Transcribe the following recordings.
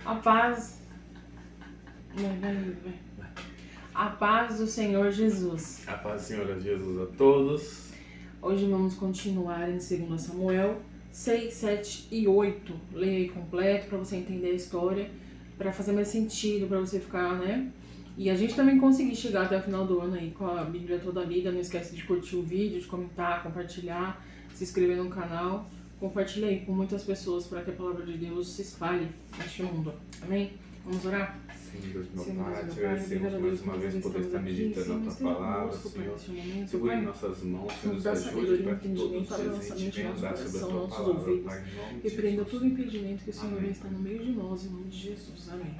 A paz. Vai. A paz do Senhor Jesus. A paz do Senhor Jesus a todos. Hoje vamos continuar em 2 Samuel 6, 7 e 8. Leia aí completo para você entender a história, para fazer mais sentido, para você ficar, né? E a gente também conseguir chegar até o final do ano aí com a Bíblia toda lida. Não esquece de curtir o vídeo, de comentar, compartilhar, se inscrever no canal. Compartilhe aí com muitas pessoas para que a palavra de Deus se espalhe neste mundo. Amém? Vamos orar? Sim, Deus meu Senhor, Pai, Deus, te meu Pai, agradecemos obrigado, mais Deus, uma por vez nós poder estar estarmos aqui, meditando Senhor, na tua esteja palavra, conosco, Pai, Senhor. neste momento, Segure Pai. em nossas mãos, Senhor, Nos nos dá ajude sabedoria, para que entendimento todos para a os nossa dias a gente mente, venha nosso andar sobre a coração, tua nossos palavra, ouvidos. Pai, em nome de Repreenda Jesus. todo impedimento que o Senhor Amém. vem estar no meio de nós, em nome de Jesus. Amém.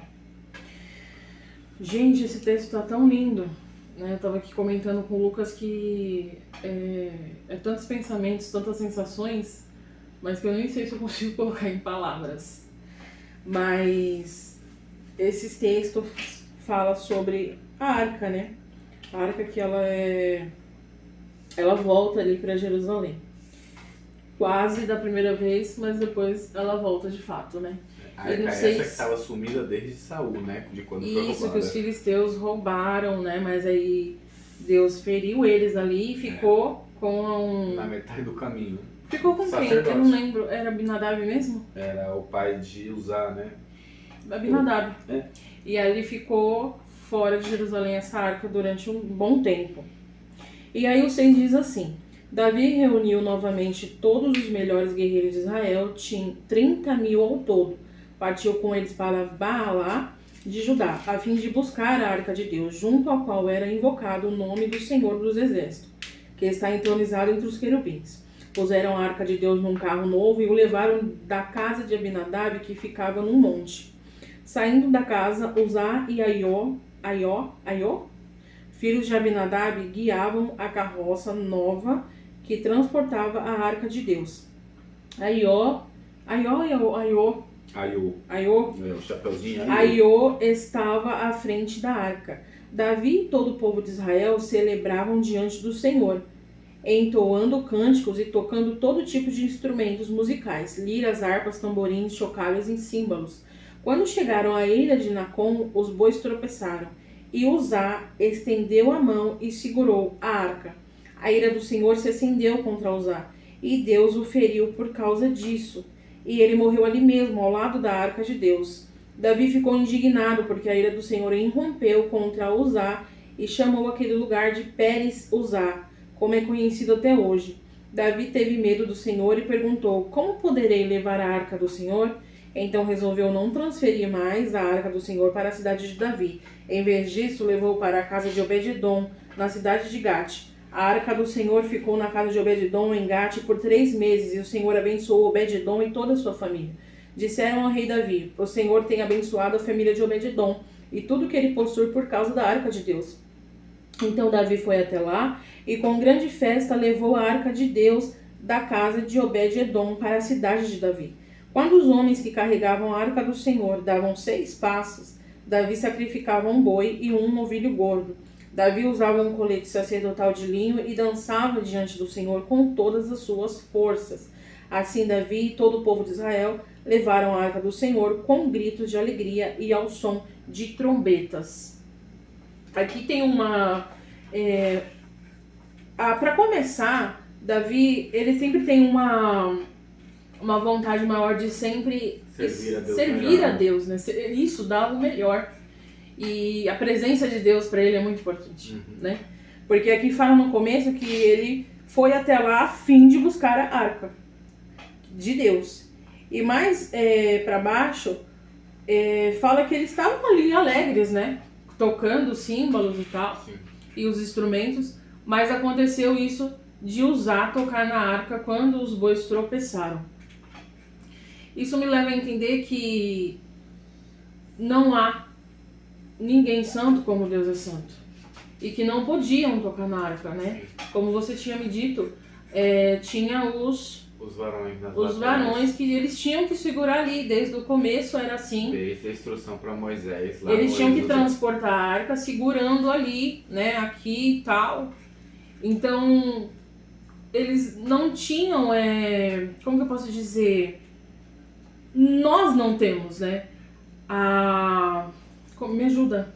Gente, esse texto está tão lindo, né? Eu tava aqui comentando com o Lucas que é tantos pensamentos, tantas sensações, mas que eu nem sei se eu consigo colocar em palavras. Mas esses textos falam sobre a arca, né? A arca que ela volta ali para Jerusalém. Quase da primeira vez, mas depois ela volta de fato, né? A arca essa que estava sumida desde Saul, né? De quando foi roubada. Isso, que os filisteus roubaram, né? Mas aí Deus feriu eles ali e ficou com na metade do caminho. Ficou com quem? Eu não lembro. Era Abinadab mesmo? Era o pai de Uzá, né? Abinadab. É. E aí ele ficou fora de Jerusalém, essa arca, durante um bom tempo. E aí o 6 diz assim: Davi reuniu novamente todos os melhores guerreiros de Israel, tinha 30.000 ao todo. Partiu com eles para Baalá de Judá, a fim de buscar a arca de Deus, junto ao qual era invocado o nome do Senhor dos Exércitos, que está entronizado entre os querubins. Puseram a arca de Deus num carro novo e o levaram da casa de Abinadab, que ficava num monte. Saindo da casa, Uzá e Aió, filhos de Abinadab, guiavam a carroça nova que transportava a arca de Deus. Aió, o chapeuzinho Aió estava à frente da arca. Davi e todo o povo de Israel celebravam diante do Senhor, entoando cânticos e tocando todo tipo de instrumentos musicais, liras, harpas, tamborins, chocalhos e símbolos. Quando chegaram à ilha de Nacon, os bois tropeçaram, e Uzá estendeu a mão e segurou a arca. A ira do Senhor se acendeu contra Uzá, e Deus o feriu por causa disso, e ele morreu ali mesmo, ao lado da arca de Deus. Davi ficou indignado, porque a ira do Senhor irrompeu contra Uzá, e chamou aquele lugar de Pérez Uzá, como é conhecido até hoje. Davi teve medo do Senhor e perguntou: como poderei levar a arca do Senhor? Então resolveu não transferir mais a arca do Senhor para a cidade de Davi. Em vez disso, levou para a casa de Obed-edom, na cidade de Gate. A arca do Senhor ficou na casa de Obed-edom em Gate por 3 meses, e o Senhor abençoou Obed-edom e toda a sua família. Disseram ao rei Davi: o Senhor tem abençoado a família de Obed-edom e tudo que ele possui por causa da arca de Deus. Então Davi foi até lá e com grande festa levou a arca de Deus da casa de Obed-edom para a cidade de Davi. Quando os homens que carregavam a arca do Senhor davam 6 passos, Davi sacrificava um boi e um novilho gordo. Davi usava um colete sacerdotal de linho e dançava diante do Senhor com todas as suas forças. Assim Davi e todo o povo de Israel levaram a arca do Senhor com gritos de alegria e ao som de trombetas. Aqui tem uma... para começar, Davi, ele sempre tem uma vontade maior de sempre servir a Deus, né? Isso dá o melhor. E a presença de Deus para ele é muito importante, né? Porque aqui fala no começo que ele foi até lá a fim de buscar a arca de Deus. E mais para baixo, fala que eles estavam ali alegres, né? Tocando símbolos e tal, Sim. E os instrumentos, mas aconteceu isso de Uzá tocar na arca quando os bois tropeçaram. Isso me leva a entender que não há ninguém santo como Deus é santo. E que não podiam tocar na arca, né? Como você tinha me dito, tinha os varões que eles tinham que segurar ali. Desde o começo era assim. Desde a instrução para Moisés. Lá eles tinham que transportar a arca segurando ali, né? Aqui e tal. Então, eles não tinham... como que eu posso dizer? Nós não temos, né? Me ajuda.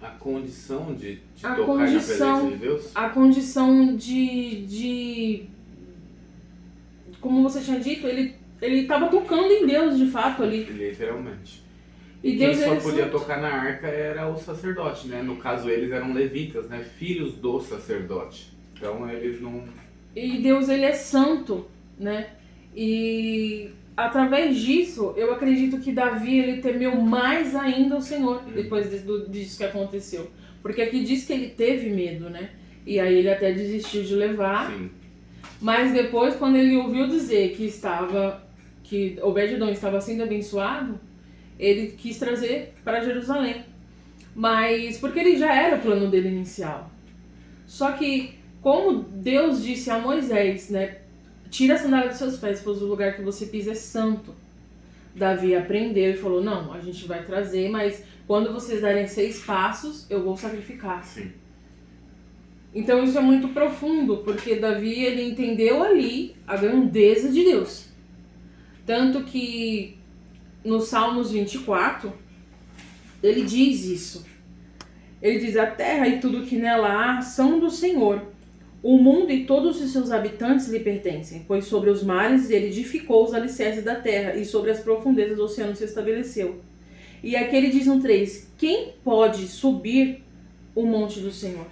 A condição de A tocar condição- na presença de Deus? A condição de como você tinha dito, ele estava tocando em Deus de fato ali. Literalmente. E Quem Deus só ele podia santo. tocar na arca era o sacerdote, né? No caso, eles eram levitas, né? Filhos do sacerdote. Então, eles não... E Deus ele é santo, né? E através disso, eu acredito que Davi ele temeu mais ainda o Senhor depois disso que aconteceu. Porque aqui diz que ele teve medo, né? E aí ele até desistiu de levar. Sim. Mas depois, quando ele ouviu dizer que Obed-Edom estava sendo abençoado, ele quis trazer para Jerusalém. Mas porque ele já era o plano dele inicial. Só que, como Deus disse a Moisés, né? Tira a sandália dos seus pés, pois o lugar que você pisa é santo. Davi aprendeu e falou, não, a gente vai trazer, mas quando vocês darem 6 passos, eu vou sacrificar. Sim. Então isso é muito profundo, porque Davi ele entendeu ali a grandeza de Deus. Tanto que no Salmos 24, ele diz isso. Ele diz, a terra e tudo que nela há são do Senhor. O mundo e todos os seus habitantes lhe pertencem, pois sobre os mares ele edificou os alicerces da terra e sobre as profundezas do oceano se estabeleceu. E aqui ele diz no 3, quem pode subir o monte do Senhor?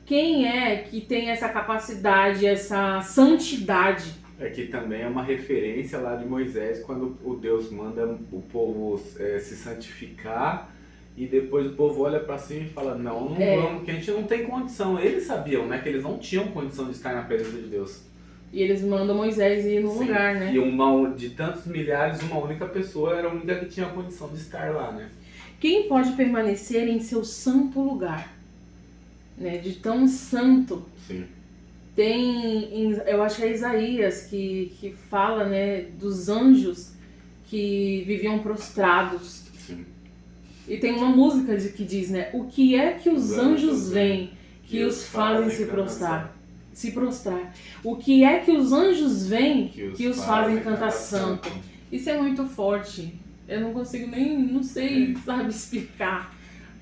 Quem é que tem essa capacidade, essa santidade? É que também é uma referência lá de Moisés, quando o Deus manda o povo se santificar, e depois o povo olha pra cima e fala, não vamos, porque a gente não tem condição. Eles sabiam, né, que eles não tinham condição de estar na presença de Deus. E eles mandam Moisés ir no Sim. lugar, né? E de tantos milhares, uma única pessoa era a única que tinha condição de estar lá, né? Quem pode permanecer em seu santo lugar? Né? De tão santo. Sim. Eu acho que é Isaías que fala, né, dos anjos que viviam prostrados. Sim. E tem uma música que diz, né, o que é que os anjos veem que os fazem se prostrar? O que é que os anjos veem que os fazem cantar santo? Isso é muito forte. Eu não consigo não sei, sabe, explicar.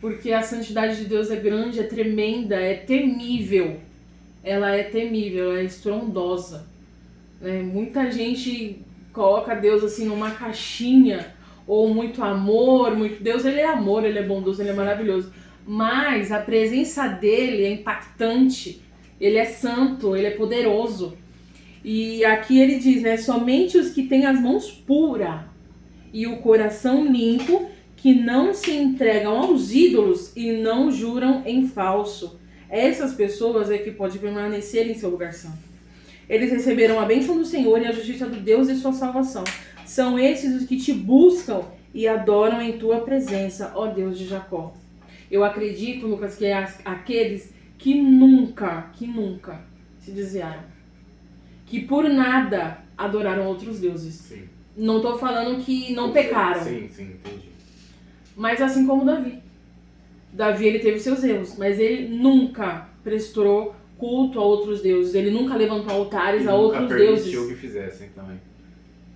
Porque a santidade de Deus é grande, é tremenda, é temível. Ela é temível, ela é estrondosa. Né? Muita gente coloca Deus assim numa caixinha, ou muito amor, Deus ele é amor, ele é bondoso, ele é maravilhoso. Mas a presença dele é impactante, ele é santo, ele é poderoso. E aqui ele diz, né, somente os que têm as mãos puras e o coração limpo, que não se entregam aos ídolos e não juram em falso. Essas pessoas é que podem permanecer em seu lugar santo. Eles receberão a bênção do Senhor e a justiça do Deus e sua salvação. São esses os que te buscam e adoram em tua presença, ó Deus de Jacó. Eu acredito, Lucas, que é aqueles que nunca se desviaram. Que por nada adoraram outros deuses. Sim. Não estou falando que não pecaram. Sim, entendi. Mas assim como Davi. Davi ele teve seus erros, mas ele nunca prestou culto a outros deuses. Ele nunca levantou altares a outros deuses. Nunca permitiu que fizessem também.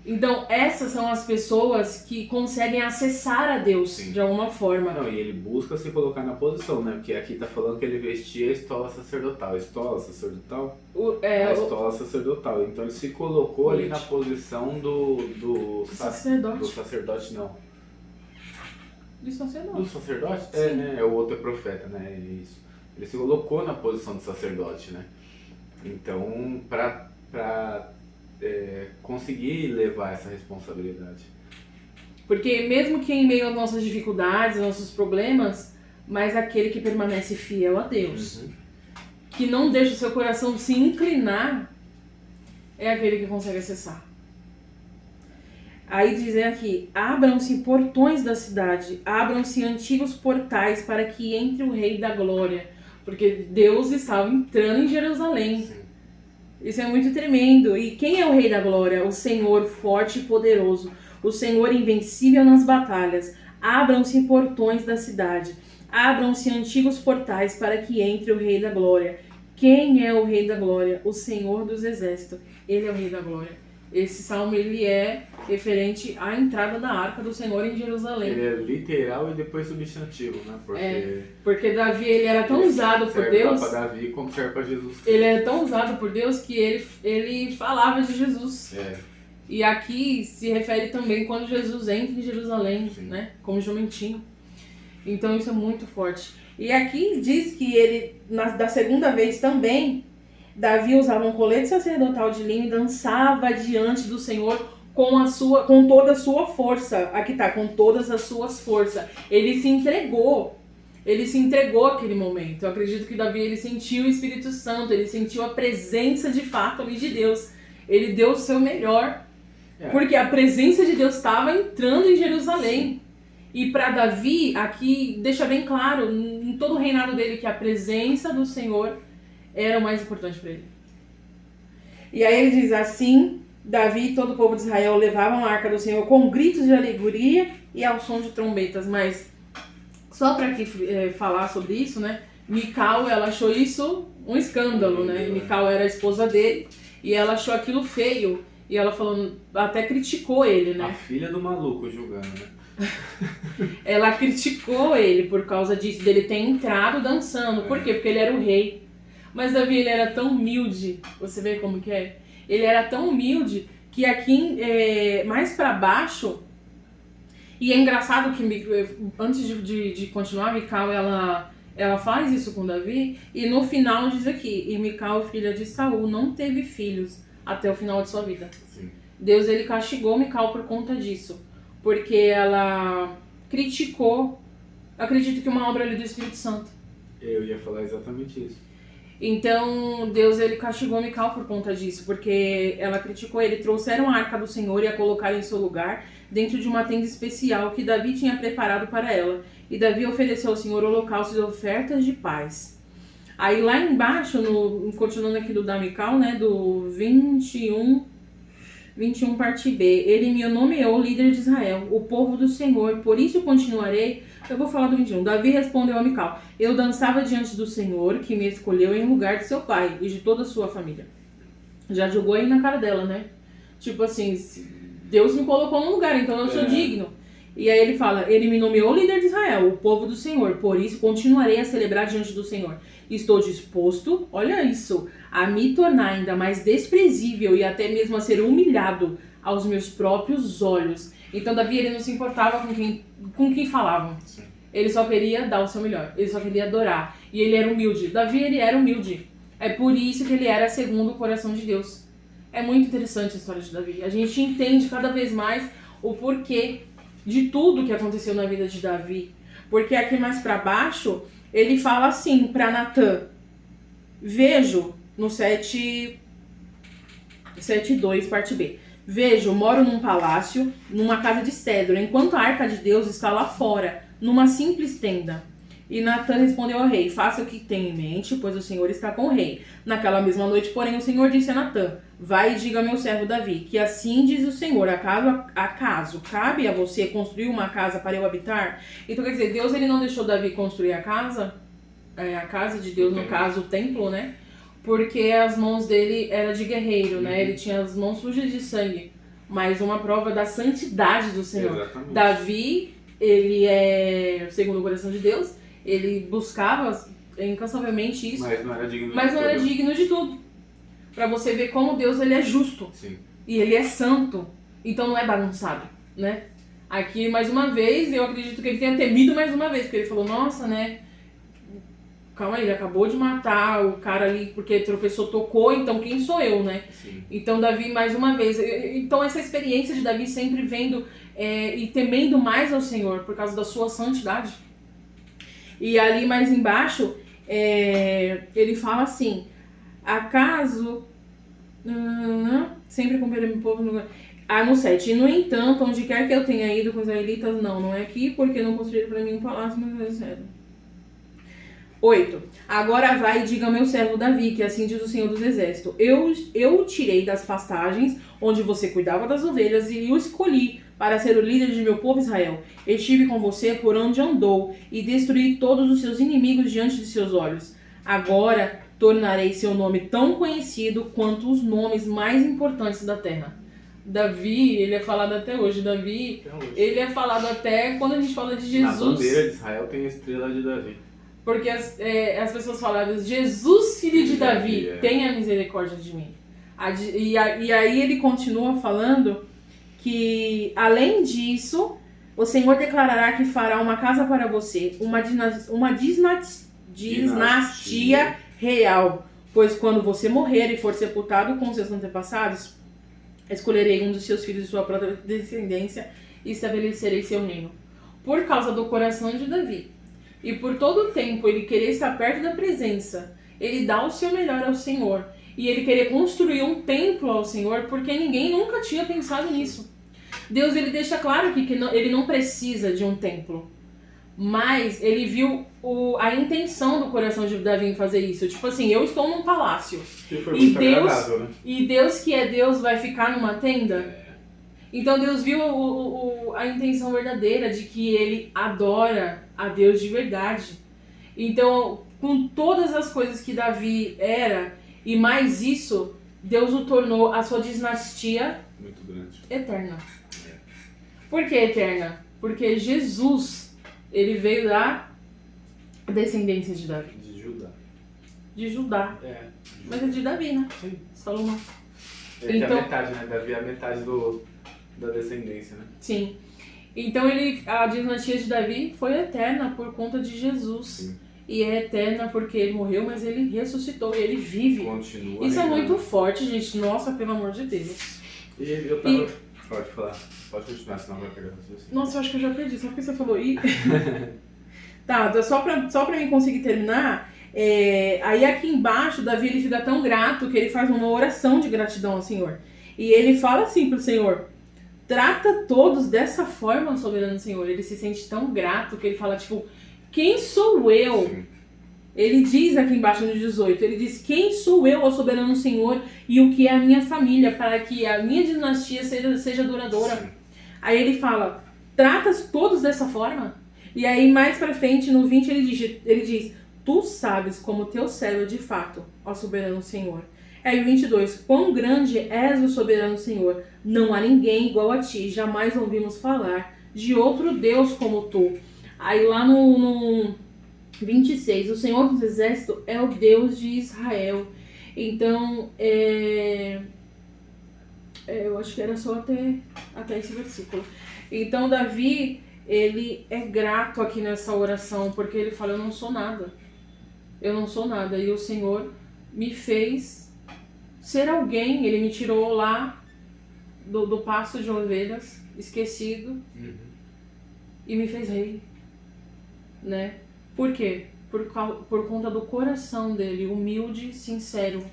Então essas são as pessoas que conseguem acessar a Deus. Sim. De alguma forma. Não, e ele busca se colocar na posição, né? Porque aqui tá falando que ele vestia a estola sacerdotal. Estola sacerdotal? A estola sacerdotal. Então ele se colocou ali na posição do sacerdote. Do sacerdote, não. Do sacerdote. Do sacerdote? Sim. É, né? O outro é profeta, né? Isso. Ele se colocou na posição de sacerdote, né? Então, pra conseguir levar essa responsabilidade. Porque mesmo que em meio às nossas dificuldades, aos nossos problemas, mas aquele que permanece fiel a Deus, que não deixa o seu coração se inclinar, é aquele que consegue acessar. Aí dizem aqui, abram-se portões da cidade, abram-se antigos portais para que entre o Rei da Glória. Porque Deus estava entrando em Jerusalém. Sim. Isso é muito tremendo. E quem é o Rei da Glória? O Senhor forte e poderoso. O Senhor invencível nas batalhas. Abram-se portões da cidade. Abram-se antigos portais para que entre o Rei da Glória. Quem é o Rei da Glória? O Senhor dos Exércitos. Ele é o Rei da Glória. Esse salmo ele é referente à entrada da Arca do Senhor em Jerusalém. Ele é literal e depois substantivo, né? Porque Davi ele era tão usado por Deus. Serve para Davi como serve para Jesus. Ele é tão usado por Deus que ele falava de Jesus. E aqui se refere também quando Jesus entra em Jerusalém, né? Como jumentinho. Então isso é muito forte. E aqui diz que ele, da segunda vez também, Davi usava um colete sacerdotal de linho e dançava diante do Senhor com toda a sua força. Aqui tá, com todas as suas forças. Ele se entregou àquele momento. Eu acredito que Davi ele sentiu o Espírito Santo, ele sentiu a presença de fato ali de Deus. Ele deu o seu melhor, porque a presença de Deus estava entrando em Jerusalém. E para Davi, aqui deixa bem claro, em todo o reinado dele, que a presença do Senhor era o mais importante para ele. E aí ele diz assim: Davi e todo o povo de Israel levavam a arca do Senhor com gritos de alegria e ao som de trombetas. Mas, só para aqui falar sobre isso, né? Mical, ela achou isso um escândalo, né? Mical era a esposa dele e ela achou aquilo feio. E ela falou, até criticou ele, né? A filha do maluco julgando, né? Ela criticou ele por causa disso, dele ter entrado dançando. Por quê? Porque ele era o rei. Mas Davi, ele era tão humilde. Você vê como que é? Ele era tão humilde que aqui, mais pra baixo... E é engraçado que, antes de continuar, Mical, ela faz isso com Davi. E no final diz aqui, e Mical, filha de Saul, não teve filhos até o final de sua vida. Sim. Deus, ele castigou Mical por conta disso. Porque ela criticou, acredito que uma obra ali do Espírito Santo. Eu ia falar exatamente isso. Então, Deus, ele castigou Mical por conta disso, porque ela criticou ele. Trouxeram a arca do Senhor e a colocaram em seu lugar, dentro de uma tenda especial que Davi tinha preparado para ela. E Davi ofereceu ao Senhor holocaustos e ofertas de paz. Aí lá embaixo, continuando aqui do da Mical, né, do 21 parte B, ele me nomeou líder de Israel, o povo do Senhor, por isso continuarei. Eu vou falar do 21. Davi respondeu a Mical: eu dançava diante do Senhor, que me escolheu em lugar de seu pai e de toda a sua família. Já jogou aí na cara dela, né? Tipo assim, Deus me colocou num lugar, então eu sou digno. E aí ele fala, ele me nomeou líder de Israel, o povo do Senhor, por isso continuarei a celebrar diante do Senhor. Estou disposto, olha isso, a me tornar ainda mais desprezível e até mesmo a ser humilhado aos meus próprios olhos. Então Davi, ele não se importava com quem falavam. Sim. Ele só queria dar o seu melhor, ele só queria adorar. E ele era humilde. Davi, ele era humilde. É por isso que ele era segundo o coração de Deus. É muito interessante a história de Davi. A gente entende cada vez mais o porquê de tudo que aconteceu na vida de Davi. Porque aqui mais pra baixo, ele fala assim pra Natã: vejo, no 7:2, parte B. Vejo, moro num palácio, numa casa de cedro, enquanto a arca de Deus está lá fora, numa simples tenda. E Natã respondeu ao rei: faça o que tem em mente, pois o Senhor está com o rei. Naquela mesma noite, porém, o Senhor disse a Natã: vai e diga a meu servo Davi, que assim diz o Senhor: acaso cabe a você construir uma casa para eu habitar? Então, quer dizer, Deus, ele não deixou Davi construir a casa de Deus, no caso, o templo, né? Porque as mãos dele eram de guerreiro, né? Ele tinha as mãos sujas de sangue. Mas uma prova da santidade do Senhor. Exatamente. Davi, ele é segundo o coração de Deus, ele buscava incansavelmente isso. Mas não era digno de tudo. Pra você ver como Deus, ele é justo. Sim. E ele é santo. Então não é bagunçado, né? Aqui, mais uma vez, eu acredito que ele tenha temido mais uma vez. Porque ele falou, nossa, né? Calma aí, ele acabou de matar o cara ali porque tropeçou, tocou, então quem sou eu, né? Sim. Então Davi, mais uma vez, então essa experiência de Davi sempre vendo e temendo mais ao Senhor por causa da sua santidade. E ali mais embaixo, ele fala assim: acaso, sempre cumprirei meu povo no... no 7, no entanto, onde quer que eu tenha ido com os israelitas, não é aqui, porque não construíram para mim um palácio, mas é 8. Agora vai e diga ao meu servo Davi, que assim diz o Senhor dos Exércitos: eu o tirei das pastagens, onde você cuidava das ovelhas, e o escolhi para ser o líder de meu povo Israel. Estive com você por onde andou, e destruí todos os seus inimigos diante de seus olhos. Agora tornarei seu nome tão conhecido quanto os nomes mais importantes da terra. Davi, ele é falado até hoje. Davi, ele é falado até quando a gente fala de Jesus. Na bandeira de Israel tem a estrela de Davi. Porque as pessoas falavam, Jesus, filho de Davi, tenha misericórdia de mim. E aí ele continua falando que, além disso, o Senhor declarará que fará uma casa para você, uma dinastia real. Pois quando você morrer e for sepultado com seus antepassados, escolherei um dos seus filhos de sua própria descendência e estabelecerei seu reino. Por causa do coração de Davi, e por todo o tempo ele querer estar perto da presença, ele dá o seu melhor ao Senhor. E ele querer construir um templo ao Senhor, porque ninguém nunca tinha pensado nisso. Deus, ele deixa claro que ele não precisa de um templo. Mas ele viu a intenção do coração de Davi em fazer isso. Tipo assim, eu estou num palácio. E Deus, né? E Deus que é Deus vai ficar numa tenda? Então Deus viu a intenção verdadeira de que ele adora a Deus de verdade. Então, com todas as coisas que Davi era, e mais isso, Deus o tornou a sua dinastia muito grande. Eterna. Por que eterna? Porque Jesus, ele veio da descendência de Davi. De Judá. De Judá. Mas é de Davi, né? Sim. Salomão. Então, a metade, né? Davi é a metade da descendência, né? Sim. Então a dinastia de Davi foi eterna por conta de Jesus. Sim. E é eterna porque ele morreu, mas ele ressuscitou, ele vive. Continua. Isso é muito forte, gente. Nossa, pelo amor de Deus. E eu tava... Pode falar. Pode continuar, senão vai pegar você. Nossa, eu acho que eu já perdi. Só porque você falou aí. Tá, só pra mim conseguir terminar. Aí aqui embaixo, Davi ele fica tão grato que ele faz uma oração de gratidão ao Senhor. E ele fala assim pro Senhor: trata todos dessa forma, soberano Senhor. Ele se sente tão grato que ele fala, tipo, quem sou eu? Sim. Ele diz aqui embaixo no 18, ele diz, quem sou eu, ó soberano Senhor, e o que é a minha família, para que a minha dinastia seja duradoura. Sim. Aí ele fala, tratas todos dessa forma? E aí mais pra frente, no 20, ele diz, tu sabes como teu servo de fato, ó soberano Senhor. Aí o 22, quão grande és o soberano Senhor, não há ninguém igual a ti, jamais ouvimos falar de outro Deus como tu. Aí lá no 26, o Senhor dos Exércitos é o Deus de Israel. Então, eu acho que era só até esse versículo. Então, Davi, ele é grato aqui nessa oração, porque ele fala, eu não sou nada. Eu não sou nada. E o Senhor me fez ser alguém. Ele me tirou lá do pasto de ovelhas, esquecido, e me fez rei. Né? Por quê? Por conta do coração dele, humilde, sincero,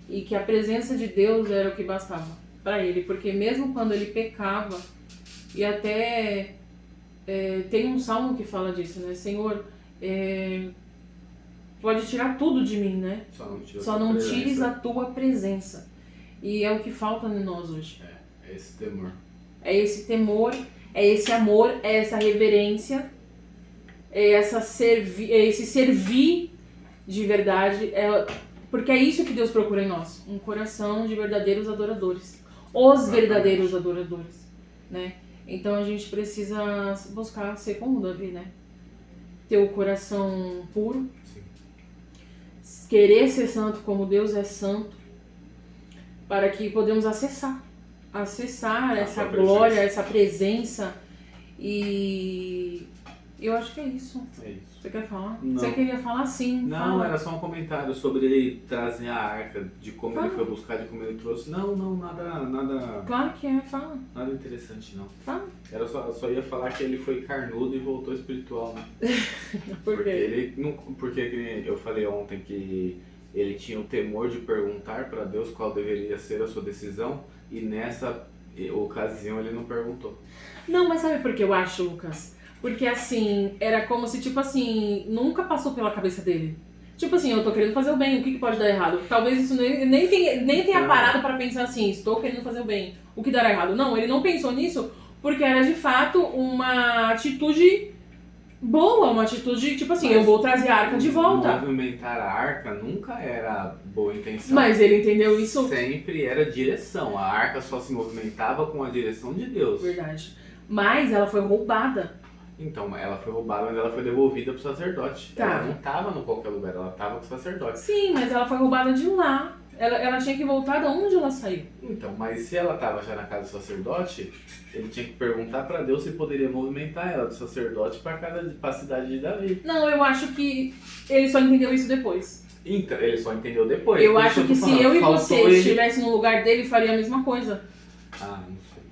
e que a presença de Deus era o que bastava para ele, porque mesmo quando ele pecava, e até tem um salmo que fala disso, né? Senhor, pode tirar tudo de mim, né? Só não tires a tua presença. E é o que falta em nós hoje. É esse temor. É esse temor, é esse amor, é essa reverência, esse servir de verdade, porque é isso que Deus procura em nós, um coração de verdadeiros adoradores, os verdadeiros adoradores, né? Então a gente precisa buscar ser como Davi, né? Ter o coração puro, sim, querer ser santo como Deus é santo, para que podemos acessar essa glória, essa presença. E eu acho que é isso. É isso. Você quer falar? Não. Você queria falar sim. Não, fala. Era só um comentário sobre ele trazer a arca, de como ele foi buscar, de como ele trouxe. Não, nada. Claro que é, fala. Nada interessante, não. Fala. Era só ia falar que ele foi carnudo e voltou espiritual, né? Por quê? Porque eu falei ontem que ele tinha o temor de perguntar para Deus qual deveria ser a sua decisão, e nessa ocasião ele não perguntou. Não, mas sabe por que eu acho, Lucas? Porque assim, era como se, tipo assim, nunca passou pela cabeça dele. Tipo assim, eu tô querendo fazer o bem, o que pode dar errado? Talvez isso nem tenha parado pra pensar assim, estou querendo fazer o bem, o que dará errado? Não, ele não pensou nisso porque era de fato uma atitude boa, uma atitude tipo assim, eu vou trazer a arca de volta. Movimentar a arca nunca era boa intenção. Mas ele entendeu isso. Sempre era direção. A arca só se movimentava com a direção de Deus. Verdade. Mas ela foi roubada. Então, ela foi roubada, mas ela foi devolvida pro sacerdote. Tá. Ela não estava no qualquer lugar, ela estava com o sacerdote. Sim, mas ela foi roubada de lá. Ela tinha que voltar de onde ela saiu. Então, mas se ela estava já na casa do sacerdote, ele tinha que perguntar para Deus se poderia movimentar ela do sacerdote para a cidade de Davi. Não, eu acho que ele só entendeu isso depois. Então, ele só entendeu depois. Eu acho que se eu e você ele... estivesse no lugar dele, faria a mesma coisa. Ah, não sei.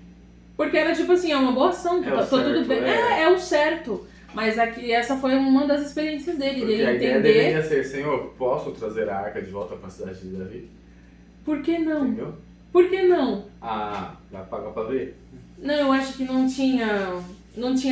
Porque era tipo assim, é uma boa ação, tá tudo bem. É o certo. Mas aqui, essa foi uma das experiências dele. Porque dele a entender. ideia deveria ser, Senhor, posso trazer a arca de volta para a cidade de Davi? Por que não? Entendeu? Por que não? Ah, vai pagar para ver? Não, eu acho que não tinha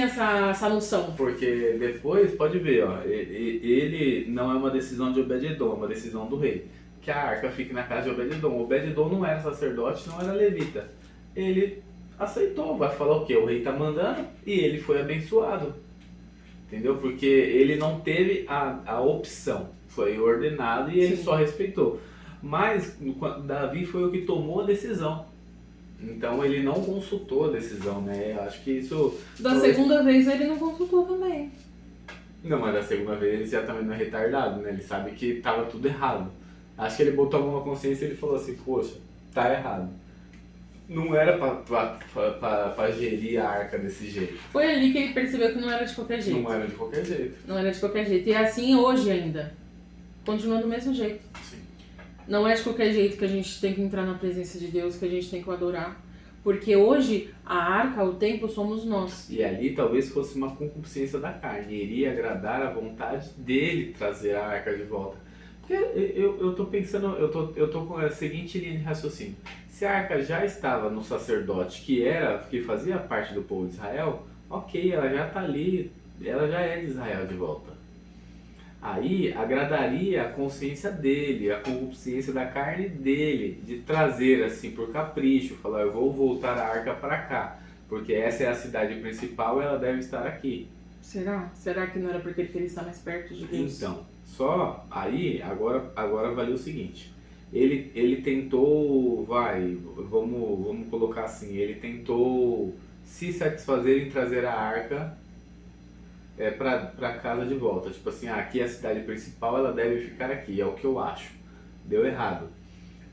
essa noção. Porque depois, pode ver, ó, ele não é uma decisão de Obed-edom, é uma decisão do rei. Que a arca fique na casa de Obed-edom. Obed-edom não era sacerdote, não era levita. Ele aceitou, vai falar o quê? O rei tá mandando e ele foi abençoado. Entendeu? Porque ele não teve a opção. Foi ordenado e ele só respeitou. Mas Davi foi o que tomou a decisão. Então ele não consultou a decisão, né? Eu acho que isso... Da segunda vez ele não consultou também. Não, mas da segunda vez ele já também não é retardado, né? Ele sabe que estava tudo errado. Acho que ele botou a mão na consciência e ele falou assim, poxa, tá errado. Não era pra gerir a arca desse jeito. Foi ali que ele percebeu que não era de qualquer jeito. Não era de qualquer jeito. Não era de qualquer jeito. E é assim hoje ainda. Continua do mesmo jeito. Sim. Não é de qualquer jeito que a gente tem que entrar na presença de Deus, que a gente tem que o adorar. Porque hoje a arca, o templo, somos nós. E ali talvez fosse uma concupiscência da carne. Iria agradar a vontade dele trazer a arca de volta. Porque eu tô pensando, eu tô com a seguinte linha de raciocínio. Se a arca já estava no sacerdote, que fazia parte do povo de Israel, ok, ela já está ali, ela já é de Israel de volta. Aí agradaria a consciência dele, a concupiscência da carne dele, de trazer assim por capricho, falar eu vou voltar a arca para cá, porque essa é a cidade principal e ela deve estar aqui. Será? Será que não era porque ele queria estar mais perto de Deus? Então, só aí, agora valeu o seguinte, ele tentou, vamos colocar assim, ele tentou se satisfazer em trazer a arca para casa de volta, tipo assim, aqui é a cidade principal, ela deve ficar aqui, é o que eu acho. Deu errado.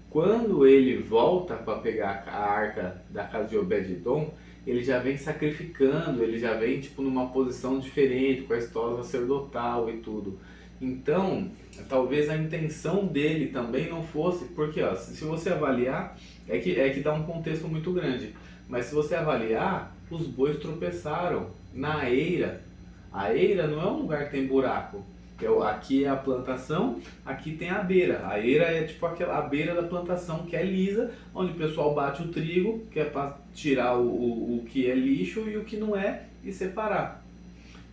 Quando ele volta para pegar a arca da casa de Obed-edom, ele já vem sacrificando, ele já vem tipo numa posição diferente, com a estola sacerdotal e tudo. Então, talvez a intenção dele também não fosse, porque ó, se você avaliar, é que dá um contexto muito grande, mas se você avaliar, os bois tropeçaram na eira. A eira não é um lugar que tem buraco. Aqui é a plantação, aqui tem a beira. A eira é tipo a beira da plantação que é lisa, onde o pessoal bate o trigo, que é para tirar o que é lixo e o que não é e separar.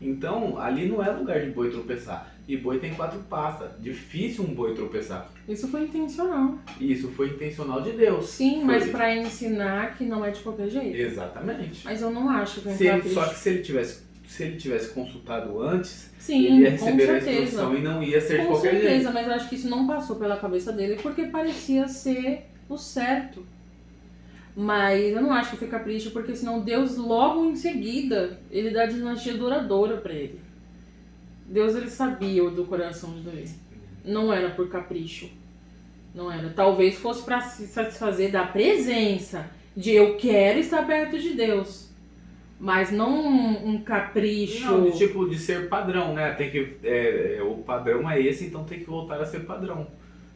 Então, ali não é lugar de boi tropeçar. E boi tem 4 patas. Difícil um boi tropeçar. Isso foi intencional. Isso foi intencional de Deus. Sim, mas para ensinar que não é de qualquer jeito. Exatamente. Mas eu não acho que só que se ele tivesse consultado antes, sim, ele ia receber com a instrução e não ia ser de qualquer jeito. Com certeza, mas eu acho que isso não passou pela cabeça dele porque parecia ser o certo. Mas eu não acho que foi capricho, porque senão Deus logo em seguida, ele dá dinastia duradoura para ele. Deus, ele sabia do coração de Davi. Não era por capricho. Não era. Talvez fosse para se satisfazer da presença, de eu quero estar perto de Deus. Mas não um capricho. Não, tipo de ser padrão, né? Tem que, o padrão é esse, então tem que voltar a ser padrão.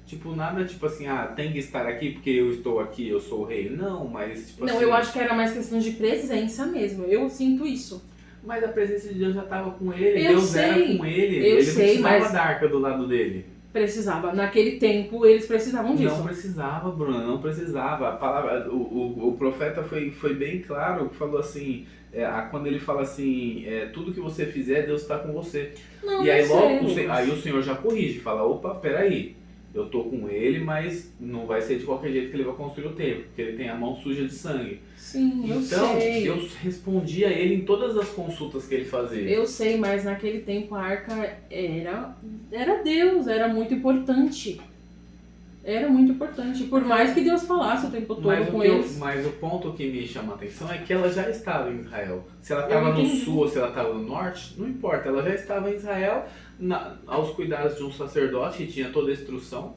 Tipo, nada tipo assim, tem que estar aqui porque eu estou aqui, eu sou o rei. Não, mas tipo não, assim... eu acho que era mais questão de presença mesmo. Eu sinto isso. Mas a presença de Deus já estava com ele, Eu Deus sei, era com ele. eu Ele sei, precisava mas... da arca do lado dele. Precisava. Naquele tempo, eles precisavam disso. Não precisava, Bruno, não precisava. A palavra, o profeta foi bem claro, falou assim, quando ele fala assim, tudo que você fizer, Deus está com você. Não, e aí não logo sei, aí o Senhor já corrige, fala, opa, peraí, eu tô com ele, mas não vai ser de qualquer jeito que ele vai construir o templo, porque ele tem a mão suja de sangue. Sim, eu Então, sei. Deus respondia a ele em todas as consultas que ele fazia. Eu sei, mas naquele tempo a arca era Deus, era muito importante. Era muito importante, por mais que Deus falasse o tempo todo com eles. Mas o ponto que me chama a atenção é que ela já estava em Israel. Se ela estava no sul ou se ela estava no norte, não importa. Ela já estava em Israel, aos cuidados de um sacerdote que tinha toda a instrução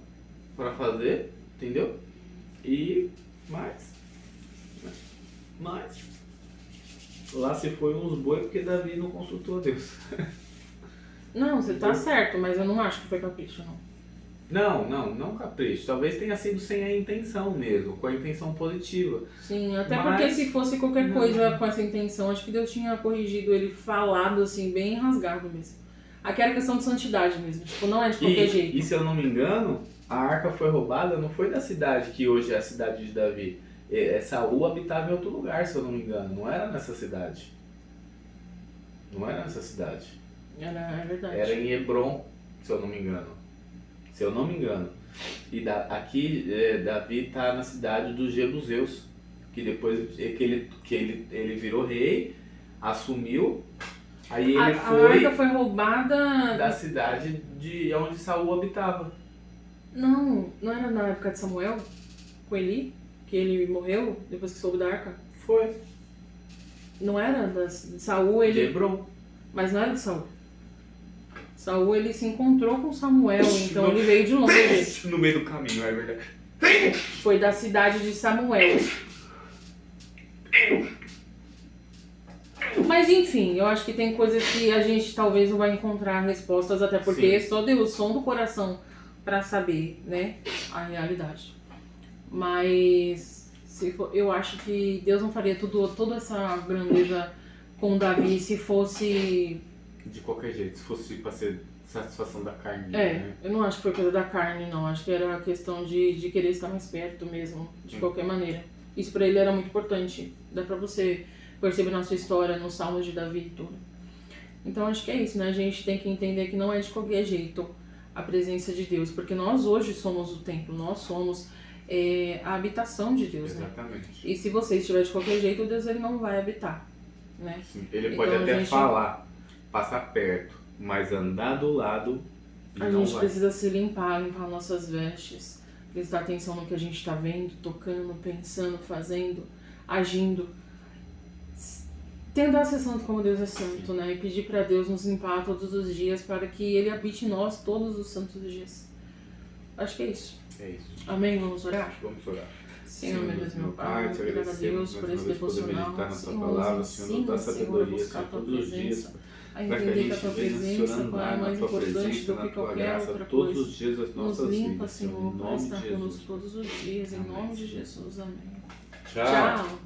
para fazer, entendeu? Mas lá se foi uns boi porque Davi não consultou a Deus. Não, você tá certo, mas eu não acho que foi capricho, não. Não capricho. Talvez tenha sido sem a intenção mesmo, com a intenção positiva. Sim, até porque se fosse qualquer coisa com essa intenção, acho que Deus tinha corrigido ele, falado assim, bem rasgado mesmo. Aqui era questão de santidade mesmo, tipo, não é de qualquer jeito. E se eu não me engano, a arca foi roubada, não foi da cidade que hoje é a cidade de Davi. Saul habitava em outro lugar, se eu não me engano. Não era nessa cidade. É verdade. Era em Hebron, se eu não me engano. E aqui Davi está na cidade dos Jebuseus, que depois que ele virou rei, assumiu, aí ele foi... A arca foi roubada... da cidade de onde Saul habitava. Não era na época de Samuel, com Eli, que ele morreu depois que soube da arca? Foi. Não era de Saul, ele... De Hebron. Mas não era de Saul. Saul, ele se encontrou com Samuel, então ele veio de longe. No meio do caminho, é verdade. Foi da cidade de Samuel. Mas enfim, eu acho que tem coisas que a gente talvez não vai encontrar respostas, até porque só deu o som do coração para saber, né, a realidade. Mas eu acho que Deus não faria toda essa grandeza com Davi se fosse... De qualquer jeito, se fosse para ser satisfação da carne. Né? Eu não acho que foi coisa da carne, não. Acho que era questão de querer estar mais perto mesmo, de qualquer maneira. Isso pra ele era muito importante. Dá pra você perceber na sua história, nos Salmos de Davi e tudo. Então acho que é isso, né? A gente tem que entender que não é de qualquer jeito a presença de Deus, porque nós hoje somos o templo, nós somos a habitação de Deus. Exatamente. Né? E se você estiver de qualquer jeito, Deus ele não vai habitar, né? Sim. Ele pode até falar, passar perto, mas andar do lado a gente precisa se limpar nossas vestes, prestar atenção no que a gente está vendo, tocando, pensando, fazendo, agindo, tentar ser santo como Deus é santo, né? E pedir para Deus nos limpar todos os dias para que Ele habite em nós todos os santos dias. Acho que é isso. É isso. Amém? Vamos orar? Vamos orar. Senhor, meu Deus, meu Pai, te agradecemos por esse devocional. Senhor, nos dá sabedoria todos os dias. A entender que a tua presença, Pai, é mais importante do que qualquer outra coisa. Todos os dias das nossas nos limpa, vidas, Senhor, para estar conosco todos os dias. Em nome de Jesus. Amém. Tchau.